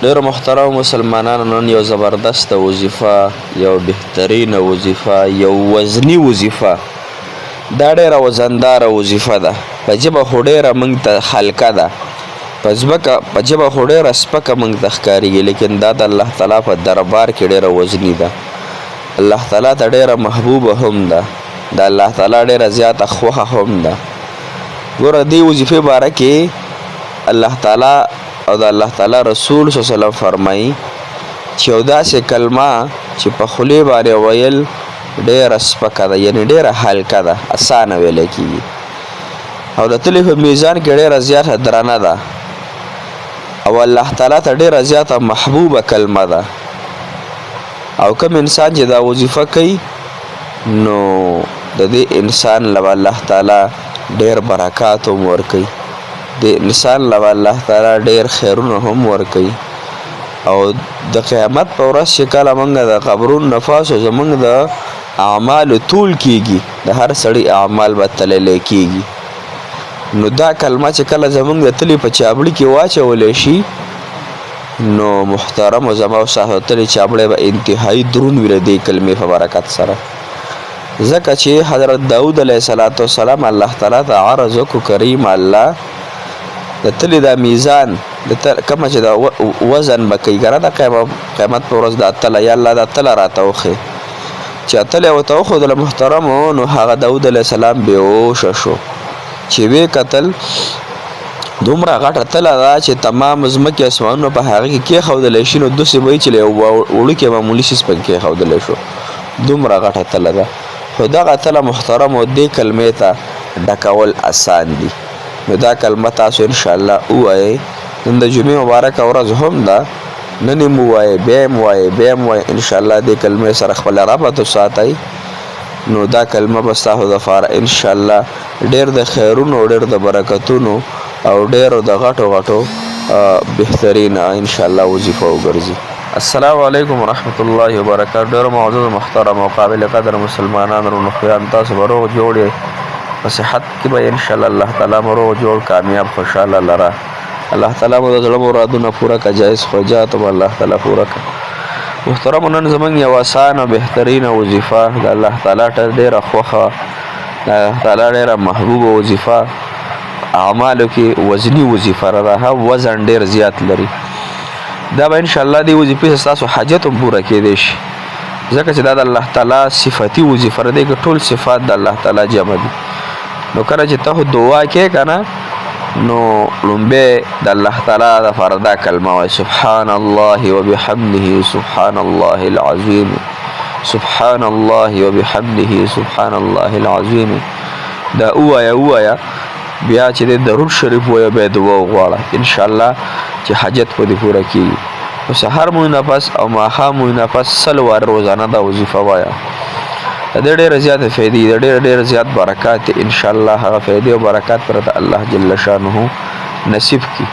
ډېر محترم مسلمانانو، نن یو زبردست وظیفه، یو بهترینه وظیفه، یو وزنی وظیفه، دا ډېره وزنداره وظیفه ده. په ژبه خو ډېره موږ ته حلقه ده، په ژبه خو ډېره سپکه موږ ته ښکارېږي، لیکن دا د الله تعالی په دربار کې ډېره وزني ده. الله تعالی ته ډېره محبوبه هم ده، د الله تعالی ډېره زیاته خوښه هم ده. ګوره دې وظیفې باره کې الله تعالی او د الله تعالی رسول صلی الله علیه وسلم فرمایي چې یو داسې کلمه چې په خولې باندې ویل ډېره سپکه ده، یعنې ډېره هلکه ده، اسانه ویلی کېږي، او د تلې په میزان کې ډېره زیاته درنه ده، او الله تعالی ته ډېره زیاته محبوبه کلمه ده. او کوم انسان چې دا وظیفه کوي نو د دې انسان له الله تعالی ډېر برکات هم ورکوي، د انسان له الله تعالی ډېر خیرونه هم ورکوي. او د قیامت په ورځ چې کله موږ د قبرونو نه پاسو، زموږ د اعمالو طول کېږي، د هر سړي اعمال به تللی کېږي، نو دا کلمه چې کله زموږ د تلې په چابړي کې واچولی شي، نو محترم زما او ستاسو تلې چابړی به انتهایي دروند وي له دې کلمې په برکت سره. ځکه چې حضرت داود علیه السلام الله تعالی ته عرض وکړو، کریم الله د تلې دا میزان کومه چې دا وزن به کوي که نه د قیامت په ورځ دا تله، یا الله دا تله راته وښیې. چې تله یې ورته وښودله محترمو، نو هغه داود علیه السلام بېهوشه شو. چې ویې کتل دومره غټه تله ده چې تمام ځمکې اسمانونه په هغه کې کېښودلی شي، نو داسې به وي چې له یو وړوکي معمولي څیز پکې کېښودلی شو، دومره غټه تله ده. خو دغه تله محترمو دې کلمې ته ډکول اسان دي. نو دا کلمه تاسو انشاءالله ووایئ. نن د جمعې مبارکه ورځ هم ده، نن یې ووایئ، بیا یې ووایئ، بیا یې ووایئ، انشاءالله دې کلمې سره خپل ربط وساتئ. نو دا کلمه به ستاسو دپاره انشاءالله ډېر د خیرونو، ډېر د برکتونو او ډېرو د غټو بهترینه انشاءالله وظیفه وګرځي. السلام علیکم ورحمت الله وبرکاته. ډېر معزز محترم او قابل قدر مسلمانانو نو خویان، تاسو به روغ جوړ یې، په صحت کې به انشاءالله الله تعالی مو روغ جوړ کامیاب خوشحاله لره. الله تعالی مو د زړه مرادونه پوره کړه، جایز حاجات مو الله تعالی پوره کړه. محترمو نن زموږ یو اسانه بهترینه وظیفه د الله تعالی ته ډېره خوښه، د الله تعالی ډېره محبوبه وظیفه، اعمالو کې وزني وظیفه ده، وزن ډېر زیات لري. دا به انشاءالله دې وظیفې ستاسو حاجت هم پوره کېدی شي، ځکه چې دا د الله تعالی صفتي وظیفه ده، دې کې ټول صفات د الله تعالی جمع دي. نو کله چې ته دعا کې که نه، نو لومبی د الله تعالی دپاره دا کلمه وایي، سبحان الله وبحمده سبحان الله العظیم، سبحان الله وبحمده سبحان الله العظیم. دا ووایه بیا چې د درود شریف وایه، بیا دعا وغواړه، انشاءالله چې حاجت په دې پوره کېږي. نو سهار مو نه پس او ماښام مو نه پس 100 واره روزانه دا وظیفه وایه. د دې ډېره زیاته فایدې، د ډېر زیات برکات دي، انشاءالله هغه فایدې او برکات پر ته الله جل شانه نصیب کړي.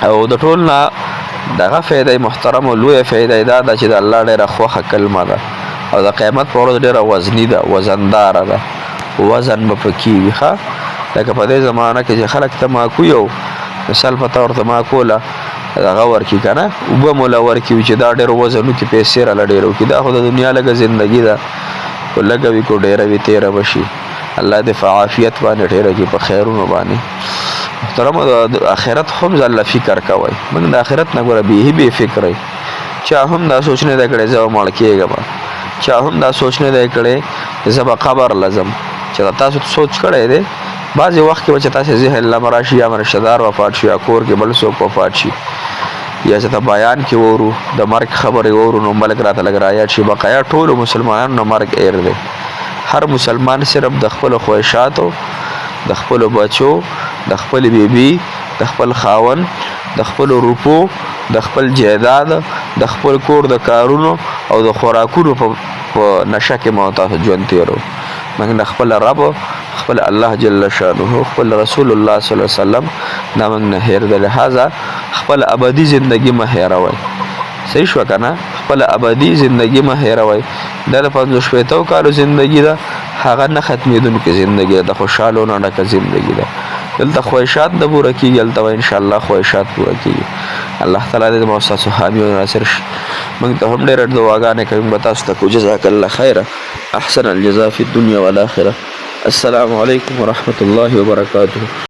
او د ټول نه دغه فایده محترم او لویه فایده دا ده چې د الله ډېره خوښه کلمه ده، او د قیامت په ورځ ډېره وزني ده، وزنداره ده، وزن به پکې وي. ښه لکه په دې زمانه کې چې خلک تماکو یو مثال په طور تماکوله دغه ورکي که نه، اوبه موله ورکي چې دا ډېر وزن وکړي، پیسې راله ډېره وکړي. دا خو د دنیا لږه زندګي ده، کو لږه وي کو ډېره وي، تېره به شي. الله دې په عافیت باندې ډېره کړي، په خیرونو باندې. محترمو د آخرت هم ځله فکر کوئ، موږ د آخرت نه ګوره بې فکرئ. چا هم دا سوچ نه دی کړی زه به مړ کېږم، چا هم دا سوچ نه دی کړی زه به قبر لځم. چې تاسو سوچ کړی دی بعضې وخت کې به چې تاسې ذهن لمه راشي، یا رشته دار وفات شي، یا کور کې بل څوک وفات شي، یا چې ته بیان کې وورو د مرګ خبرې وورو، نو ملک راته لږ رایاد شي. بقایا ټولو مسلمانانو نه مرګ ایر دی. هر مسلمان صرف د خپلو خواهشاتو، د خپلو بچو، د خپل بیبي، د خپل خاون، د خپلو روپو، د خپل جایداد، د خپل کور د کارونو او د خوراکونو په نشه کې مو تاسو ژوند تېرو. موږ د خپل رب، خپل الله جل شانه، خپل رسول الله صلی الله علیه وسلم دا موږ نه هېر ده. لہذا خپل ابدي زندگی مه هېروئ. صحیح شوه که نه؟ خپل ابدي زندگی مه هېروئ. دا د 50 کالو زندگی ده، هغه نه ختمېدونکې زندگی ده، د خوشحالو نه ډکه زندگی ده. دلته خواهشات نه پوره کېږي، هلته به انشاءالله خواهشات پوره کېږي. الله تعالی دې زما ستاسو حامي او ناصر شي. موږ ته هم ډېرې دعاګانې کوي، موږ به تاسو ته کوو. جزاک الله خیره، احسن الجزا فی الدنیا والآخره. السلام علیکم ورحمة الله وبرکاته.